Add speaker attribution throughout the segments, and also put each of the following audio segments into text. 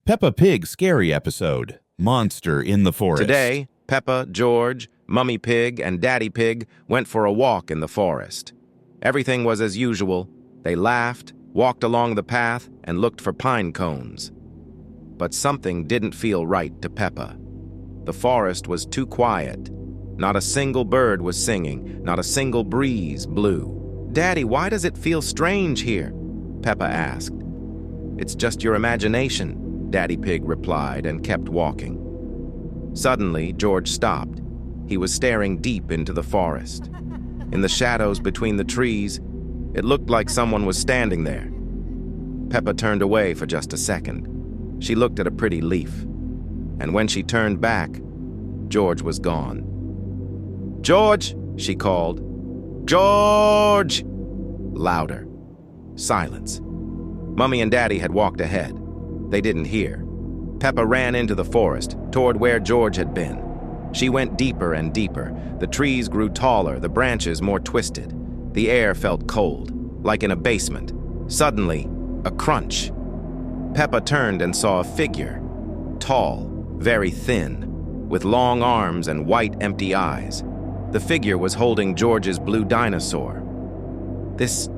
Speaker 1: Peppa Pig scary episode, Monster in the Forest.
Speaker 2: Today, Peppa, George, Mummy Pig, and Daddy Pig went for a walk in the forest. Everything was as usual. They laughed, walked along the path, and looked for pine cones. But something didn't feel right to Peppa. The forest was too quiet. Not a single bird was singing, not a single breeze blew. "Daddy, why does it feel strange here?" Peppa asked. "It's just your imagination," Daddy Pig replied and kept walking. Suddenly, George stopped. He was staring deep into the forest. In the shadows between the trees, it looked like someone was standing there. Peppa turned away for just a second. She looked at a pretty leaf. And when she turned back, George was gone. "George!" she called. "George!" Louder. Silence. Mummy and Daddy had walked ahead. They didn't hear. Peppa ran into the forest, toward where George had been. She went deeper and deeper. The trees grew taller, the branches more twisted. The air felt cold, like in a basement. Suddenly, a crunch. Peppa turned and saw a figure. Tall, very thin, with long arms and white, empty eyes. The figure was holding George's blue dinosaur. "This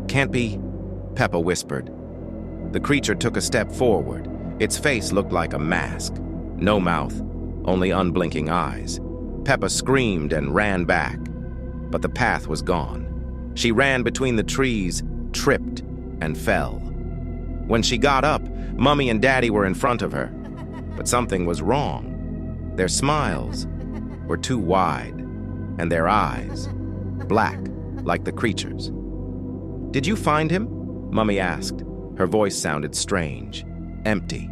Speaker 2: can't be," Peppa whispered. The creature took a step forward. Its face looked like a mask. No mouth, only unblinking eyes. Peppa screamed and ran back, but the path was gone. She ran between the trees, tripped, and fell. When she got up, Mummy and Daddy were in front of her. But something was wrong. Their smiles were too wide, and their eyes black like the creature's. "Did you find him?" Mummy asked. Her voice sounded strange, empty.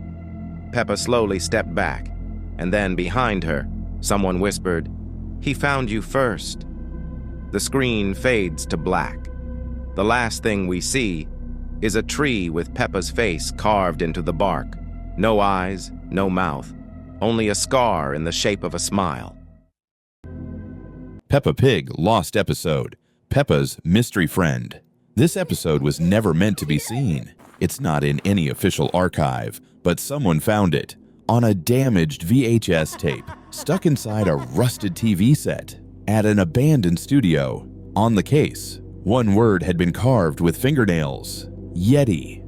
Speaker 2: Peppa slowly stepped back, and then behind her, someone whispered, "He found you first." The screen fades to black. The last thing we see is a tree with Peppa's face carved into the bark. No eyes, no mouth, only a scar in the shape of a smile.
Speaker 1: Peppa Pig Lost Episode, Peppa's Mystery Friend. This episode was never meant to be seen. It's not in any official archive, but someone found it on a damaged VHS tape, stuck inside a rusted TV set, at an abandoned studio. On the case, one word had been carved with fingernails: Yeti.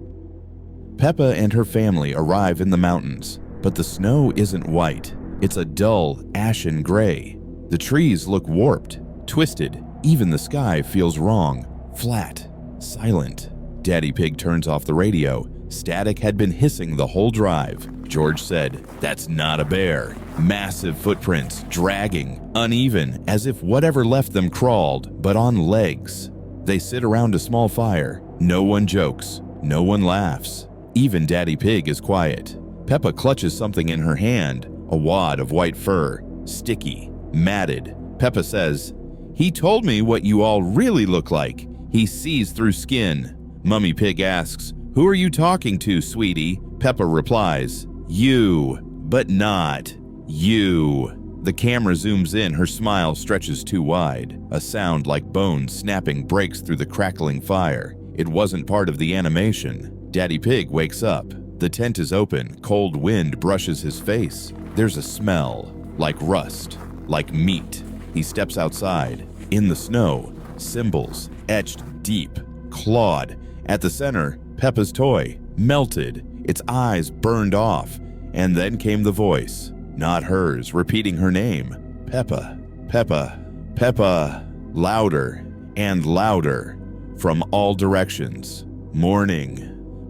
Speaker 1: Peppa and her family arrive in the mountains, but the snow isn't white. It's a dull, ashen gray. The trees look warped, twisted. Even the sky feels wrong, flat, silent. Daddy Pig turns off the radio. Static had been hissing the whole drive. George said, "That's not a bear." Massive footprints, dragging, uneven, as if whatever left them crawled, but on legs. They sit around a small fire. No one jokes. No one laughs. Even Daddy Pig is quiet. Peppa clutches something in her hand, a wad of white fur, sticky, matted. Peppa says, "He told me what you all really look like. He sees through skin." Mummy Pig asks, "Who are you talking to, sweetie?" Peppa replies, "You, but not you." The camera zooms in, her smile stretches too wide. A sound like bones snapping breaks through the crackling fire. It wasn't part of the animation. Daddy Pig wakes up. The tent is open, cold wind brushes his face. There's a smell, like rust, like meat. He steps outside. In the snow, symbols etched deep, clawed. At the center, Peppa's toy, melted, its eyes burned off. And then came the voice, not hers, repeating her name. Peppa, Peppa, Peppa. Louder and louder, from all directions. Morning.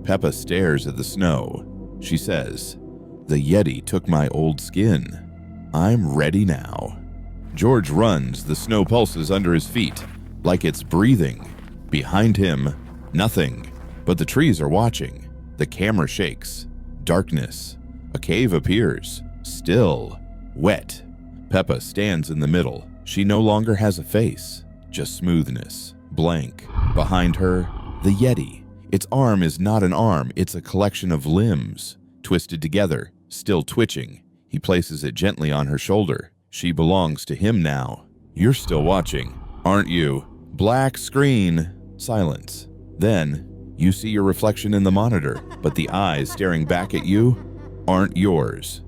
Speaker 1: Peppa stares at the snow. She says, "The Yeti took my old skin. I'm ready now." George runs, the snow pulses under his feet, like it's breathing. Behind him, nothing, but the trees are watching. The camera shakes. Darkness. A cave appears. Still. Wet. Peppa stands in the middle. She no longer has a face, just smoothness. Blank. Behind her, the Yeti. Its arm is not an arm, it's a collection of limbs, twisted together, still twitching. He places it gently on her shoulder. She belongs to him now. "You're still watching, aren't you?" Black screen. Silence. Then, you see your reflection in the monitor, but the eyes staring back at you, aren't yours.